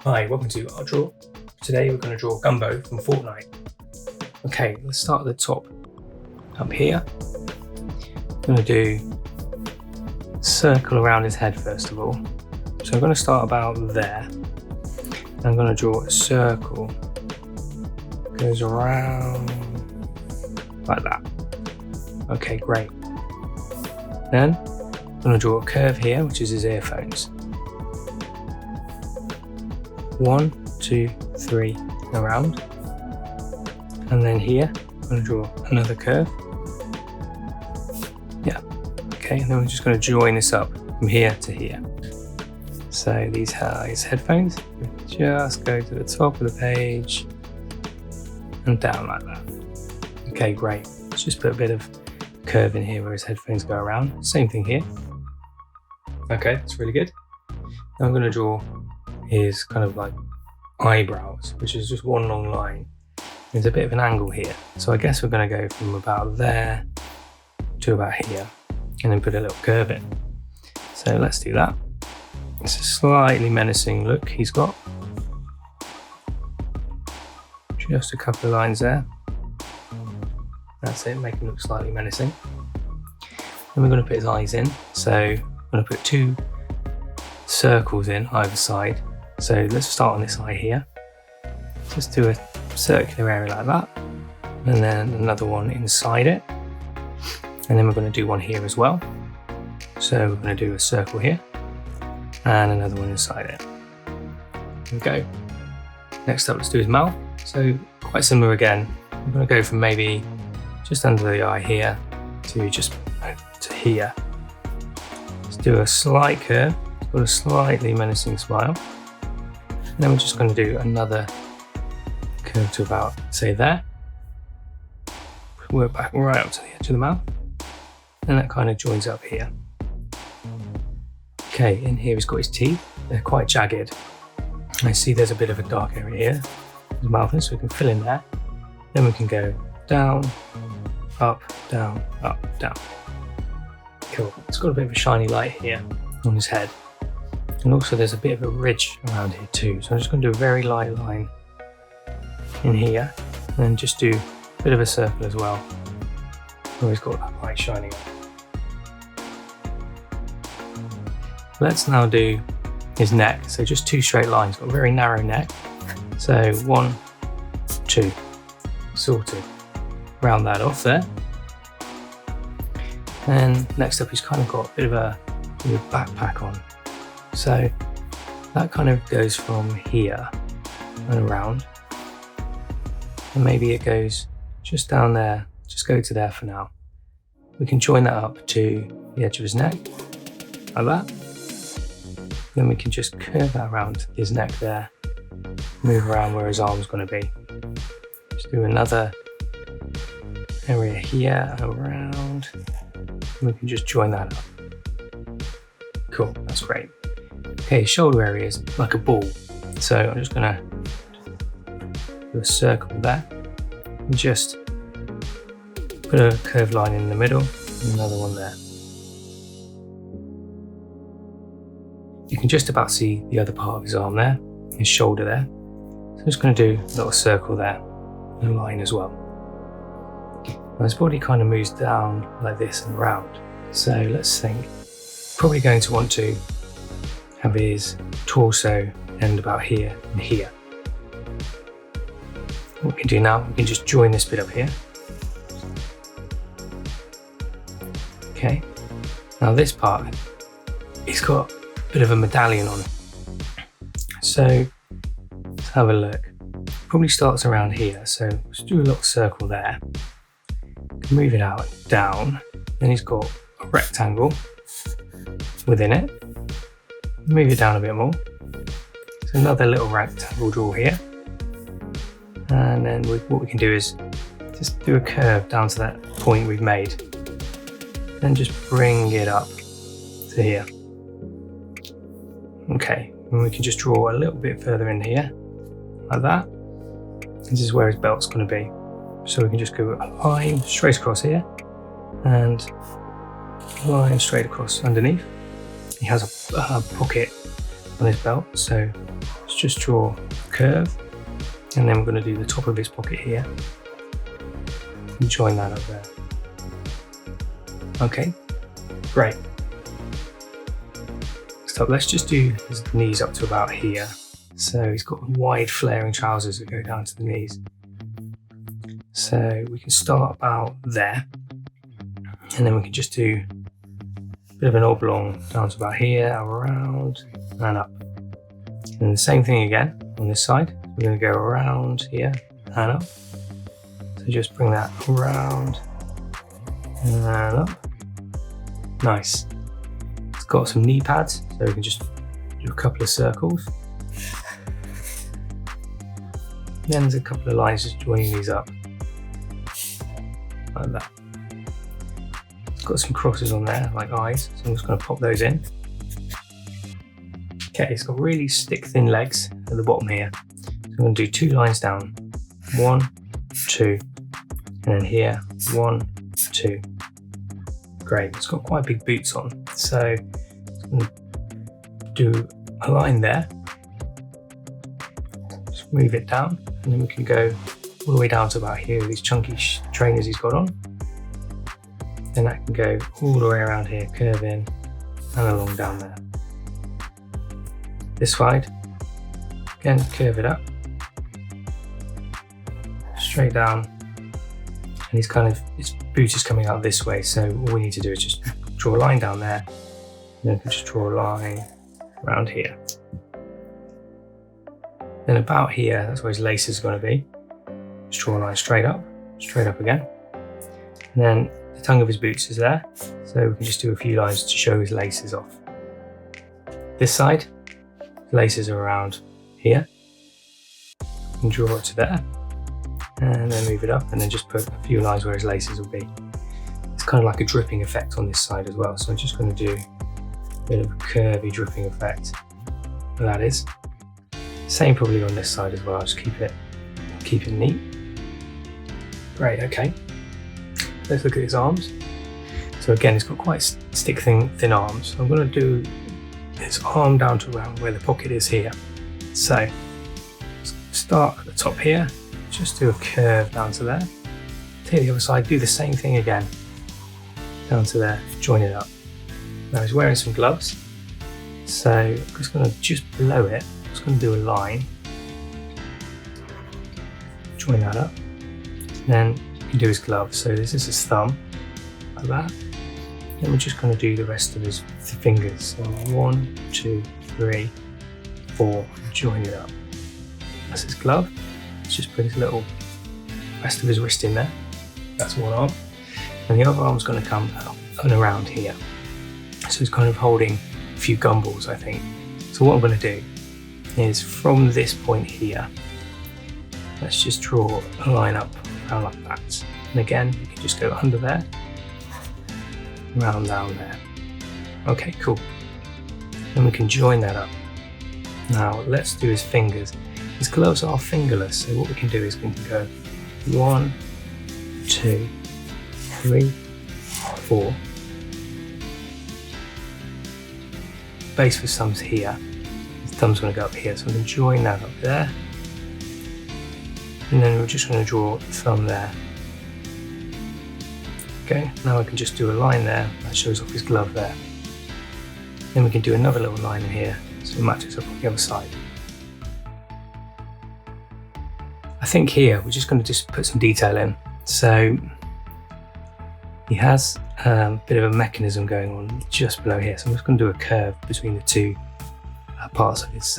Hi, welcome to Art Draw. Today we're going to draw Gumbo from Fortnite. Okay, let's start at the top. Up here, I'm going to do a circle around his head first of all. So I'm going to start about there. I'm going to draw a circle. Goes around like that. Okay, great. Then I'm going to draw a curve here, which is his earphones. 1, 2, 3 around, and then here I'm going to draw another curve. Yeah, okay, and then we're just going to join this up from here to here. So these are his headphones. Just go to the top of the page and down like that. Okay, great. Let's just put a bit of curve in here where his headphones go around. Same thing here. Okay, that's really good. Now I'm going to draw his kind of like eyebrows, which is just one long line. There's a bit of an angle here, so I guess we're going to go from about there to about here and then put a little curve in. So let's do that. It's a slightly menacing look he's got. Just a couple of lines there. That's it, make him look slightly menacing. Then we're going to put his eyes in, so I'm going to put 2 circles in either side. So let's start on this eye here. Just do a circular area like that, and then another one inside it, and then we're going to do one here as well. So we're going to do a circle here and another one inside it. There we go. Next up, let's do his mouth. So quite similar again. I'm going to go from maybe just under the eye here to just to here. Let's do a slight curve. Got a slightly menacing smile. And then we're just going to do another curve to about, say, there. Work back right up to the edge of the mouth. And that kind of joins up here. Okay, in here he's got his teeth. They're quite jagged. I see there's a bit of a dark area here. His mouth is, so we can fill in there. Then we can go down, up, down, up, down. Cool. It's got a bit of a shiny light here on his head. And also there's a bit of a ridge around here too. So I'm just going to do a very light line in here and then just do a bit of a circle as well. Oh, he's got that light shining on. Let's now do his neck. So just 2 straight lines, got a very narrow neck. So 1, 2, sorted. Round that off there. And next up he's kind of got a bit of a backpack on. So that kind of goes from here and around, and maybe it goes just down there, just go to there for now. We can join that up to the edge of his neck, like that. Then we can just curve that around his neck there, move around where his arm's going to be. Just do another area here, around, and we can just join that up. Cool, that's great. Okay, shoulder area is like a ball. So I'm just gonna do a circle there and just put a curved line in the middle and another one there. You can just about see the other part of his arm there, his shoulder there. So I'm just gonna do a little circle there and a line as well. Now his body kind of moves down like this and around. So let's think. Probably going to want to have his torso end about here and here. What we can do now, we can just join this bit up here. Okay, now this part, it's got a bit of a medallion on it. So let's have a look. Probably starts around here, so let's do a little circle there. Move it out, down, then he's got a rectangle within it. Move it down a bit more. So another little rectangle draw here. And then what we can do is just do a curve down to that point we've made. Then just bring it up to here. Okay, and we can just draw a little bit further in here, like that. This is where his belt's going to be. So we can just go a line straight across here and a line straight across underneath. He has a pocket on his belt, so let's just draw a curve, and then we're going to do the top of his pocket here and join that up there. Okay, great. Next up, let's just do his knees up to about here. So he's got wide flaring trousers that go down to the knees. So we can start about there, and then we can just do a bit of an oblong down to about here, around and up. And the same thing again on this side. We're going to go around here and up. So just bring that around and up. Nice. It's got some knee pads, so we can just do a couple of circles. Then there's a couple of lines just joining these up, like that. It's got some crosses on there, like eyes, so I'm just going to pop those in. Okay, it's got really stick thin legs at the bottom here. So I'm going to do 2 lines down. 1, 2, and then here, 1, 2. Great, it's got quite big boots on. So I'm going to do a line there. Just move it down, and then we can go all the way down to about here with these chunky trainers he's got on. Then that can go all the way around here, curve in and along down there. This side, again, curve it up, straight down, and his boot is coming out this way, so all we need to do is just draw a line down there, and then we can just draw a line around here. Then about here, that's where his laces are going to be. Just draw a line straight up again, and then the tongue of his boots is there, so we can just do a few lines to show his laces off. This side, laces are around here. You can draw it to there, and then move it up, and then just put a few lines where his laces will be. It's kind of like a dripping effect on this side as well, so I'm just going to do a bit of a curvy dripping effect. Where that is. Same probably on this side as well. Just keep it neat. Great. Okay. Let's look at his arms. So again, it's got quite stick thin arms. So I'm going to do his arm down to around where the pocket is here. So start at the top here, just do a curve down to there. Take the other side, do the same thing again, down to there, join it up. Now he's wearing some gloves, so I'm just going to just below it, I'm just going to do a line, join that up, and then you can do his glove. So this is his thumb, like that. Then we're just going to do the rest of his fingers. So 1, 2, 3, 4, join it up. That's his glove. Let's just put his little rest of his wrist in there. That's one arm. And the other arm's going to come out and around here. So he's kind of holding a few gumballs, I think. So what I'm going to do is from this point here, let's just draw a line up around like that. And again, you can just go under there, round down there. Okay, cool. Then we can join that up. Now let's do his fingers. His gloves are fingerless, so what we can do is we can go 1, 2, 3, 4. Base for thumb's here. His thumb's going to go up here, so we can join that up there. And then we're just going to draw the thumb there. Okay, now I can just do a line there that shows off his glove there. Then we can do another little line in here so it matches up on the other side. I think here we're just going to just put some detail in. So he has a bit of a mechanism going on just below here. So I'm just going to do a curve between the two parts of his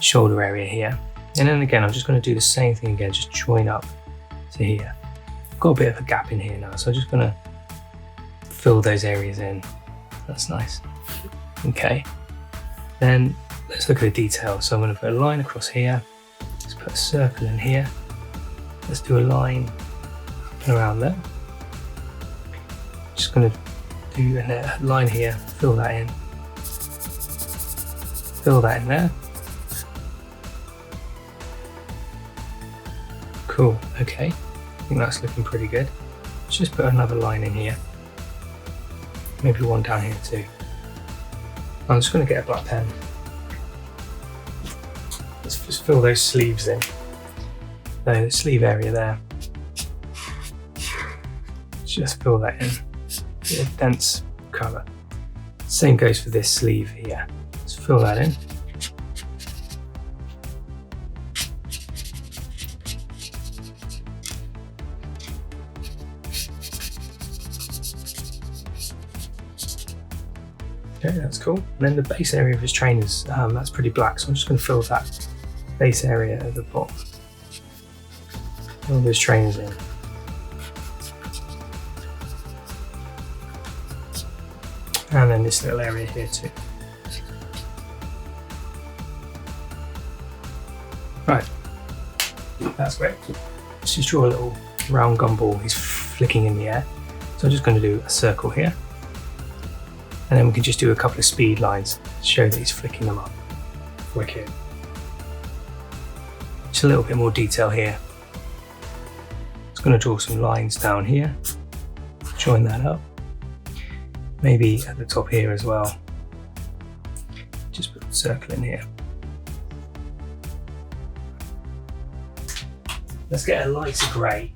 shoulder area here. And then again, I'm just going to do the same thing again, just join up to here. I've got a bit of a gap in here now, so I'm just going to fill those areas in. That's nice. Okay, then let's look at the detail. So I'm going to put a line across here. Let's put a circle in here. Let's do a line up and around there. Just going to do a line here, fill that in. Fill that in there. Cool, okay. I think that's looking pretty good. Let's just put another line in here. Maybe one down here too. I'm just going to get a black pen. Let's just fill those sleeves in. So the sleeve area there, just fill that in. Get a dense colour. Same goes for this sleeve here. Just fill that in. Okay, that's cool. And then the base area of his trainers, that's pretty black, so I'm just going to fill that base area at the bottom. All those trainers in. And then this little area here too. Right, that's great. Let's just draw a little round gumball. He's flicking in the air. So I'm just going to do a circle here. And then we can just do a couple of speed lines to show that he's flicking them up. Wicked. Just a little bit more detail here. Just going to draw some lines down here. Join that up. Maybe at the top here as well. Just put a circle in here. Let's get a lighter grey.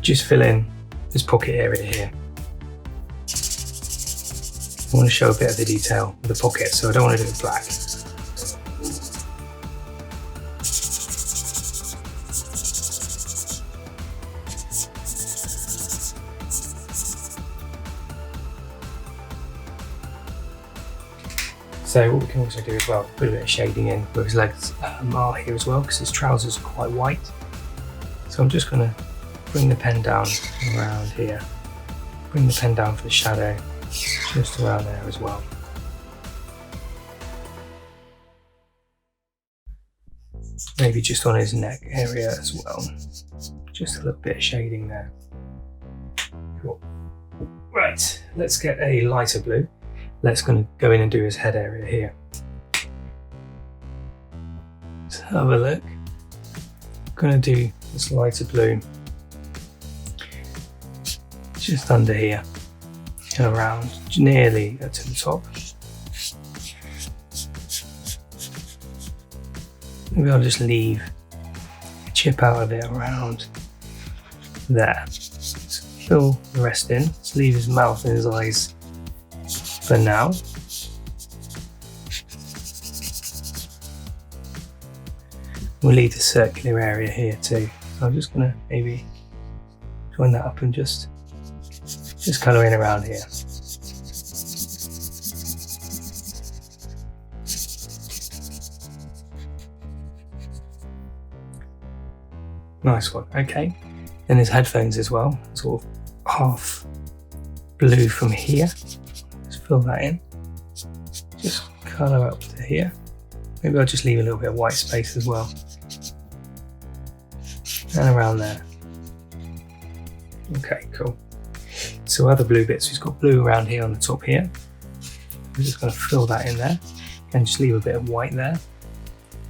Just fill in this pocket area here. I want to show a bit of the detail with the pocket, so I don't want to do it black. So what we can also do as well, put a bit of shading in where his legs are here as well, because his trousers are quite white. So I'm just going to bring the pen down around here. Bring the pen down for the shadow, just around there as well. Maybe just on his neck area as well. Just a little bit of shading there. Cool. Right, let's get a lighter blue. Let's go in and do his head area here. Let's have a look. I'm gonna do this lighter blue just under here and around, nearly to the top. Maybe I'll just leave a chip out of it around there. Just fill the rest in. Let's leave his mouth and his eyes for now. We'll leave the circular area here too. So I'm just gonna maybe join that up and just colour in around here. Nice one, okay. Then his headphones as well, sort of half blue from here. Just fill that in. Just colour up to here. Maybe I'll just leave a little bit of white space as well. And around there. Okay, cool. So other blue bits, we've got blue around here on the top here. I'm just going to fill that in there and just leave a bit of white there.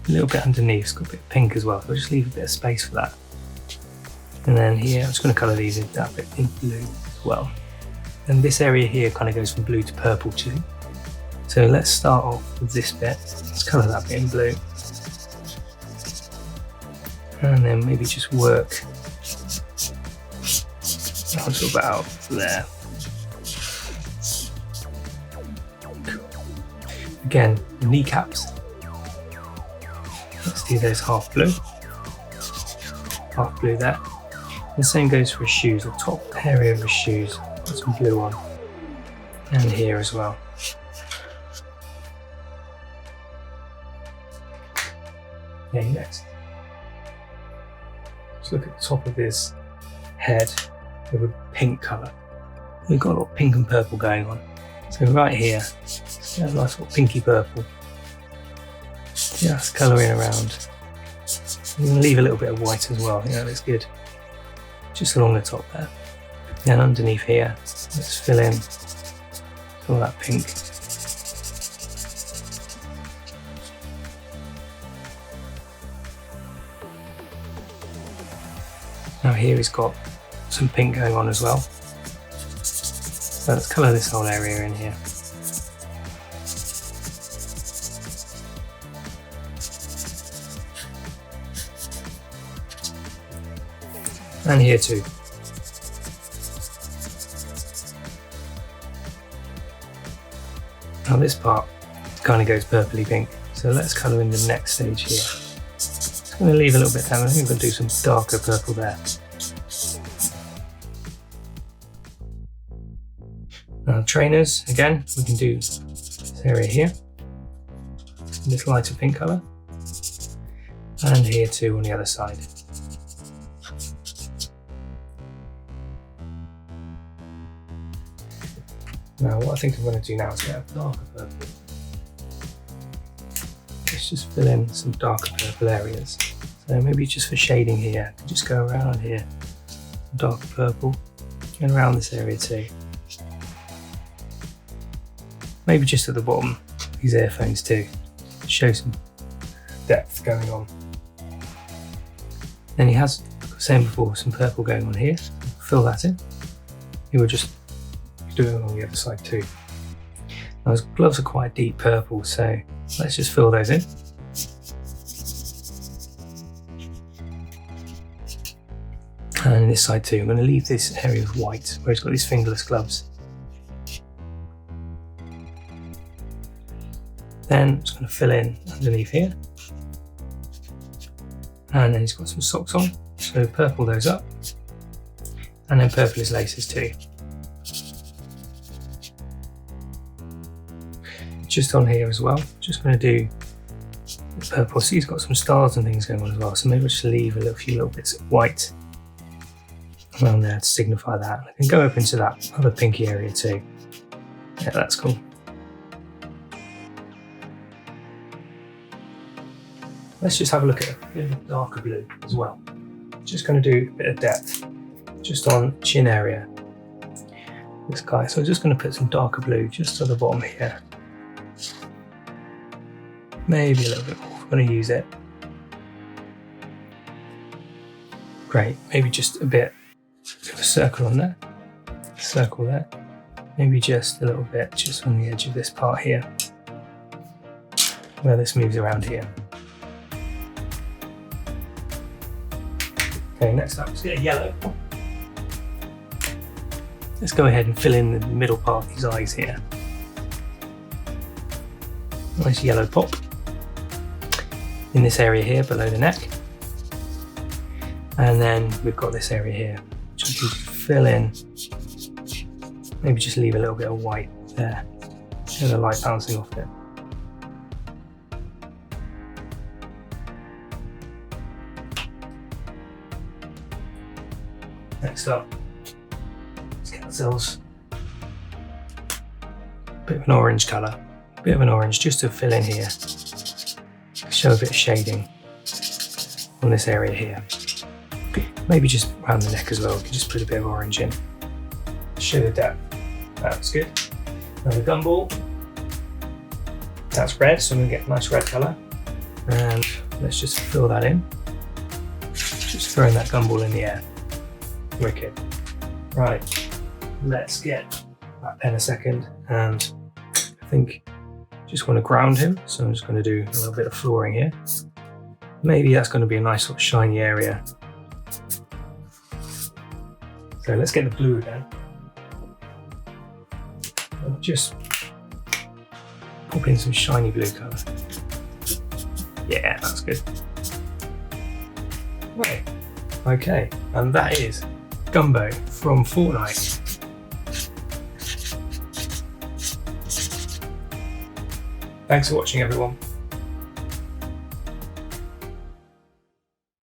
A little bit underneath, it's got a bit of pink as well, so I'll just leave a bit of space for that. And then here, I'm just going to colour these in that bit in blue as well. And this area here kind of goes from blue to purple too. So let's start off with this bit. Let's colour that bit in blue. And then maybe just work onto about there. Cool. Again, the kneecaps. Let's do those half blue there. The same goes for his shoes, the top area of his shoes. Put some blue on. And here as well. Okay, next. Let's look at the top of his head with a pink colour. We've got a lot of pink and purple going on. So right here, let's get a nice little pinky purple. Just colouring around. I'm going to leave a little bit of white as well, I think that looks good. Just along the top there. Then underneath here, let's fill in all that pink. Now here he's got some pink going on as well. So let's colour this whole area in here. And here too. Now this part kind of goes purpley pink, so let's colour in the next stage here. Just going to leave a little bit down. I think I'm going to do some darker purple there. Now trainers, again, we can do this area here, this lighter pink colour, and here too on the other side. Now what I think I'm going to do now is get a darker purple. Let's just fill in some darker purple areas. So maybe just for shading here, just go around here, darker purple, and around this area too. Maybe just at the bottom, these earphones too, to show some depth going on. Then he has, like I was saying before, some purple going on here. Fill that in. He will just do it on the other side too. Now his gloves are quite deep purple, so let's just fill those in. And this side too, I'm going to leave this area of white where he's got these fingerless gloves. Then I'm just going to fill in underneath here. And then he's got some socks on, so purple those up. And then purple his laces too. Just on here as well, just going to do purple. See, he's got some stars and things going on as well, so maybe I'll just leave a few little bits of white around there to signify that. I can go up into that other pinky area too. Yeah, that's cool. Let's just have a look at a bit of darker blue as well. Just going to do a bit of depth just on chin area. This guy, so I'm just going to put some darker blue just at the bottom here. Maybe a little bit more if I'm going to use it. Great, maybe just a bit of a circle on there. Circle there. Maybe just a little bit just on the edge of this part here, where this moves around here. Okay, next up, let's get a yellow. Let's go ahead and fill in the middle part of these eyes here. Nice yellow pop in this area here below the neck. And then we've got this area here, which I can fill in. Maybe just leave a little bit of white there. Get the light bouncing off it. Next up, let's get ourselves a bit of an orange colour. A bit of an orange just to fill in here. Show a bit of shading on this area here. Maybe just around the neck as well. We can just put a bit of orange in. Show the depth. That's good. Now the gumbo, that's red, so I'm going to get a nice red colour. And let's just fill that in. Just throwing that gumball in the air. Wicked. Right, let's get that pen a second, and I think just want to ground him, so I'm just going to do a little bit of flooring here. Maybe that's going to be a nice sort of shiny area. So let's get the blue again. I'll just pop in some shiny blue colour. Yeah, that's good. Right, okay, and that is Gumbo from Fortnite. Thanks for watching, everyone.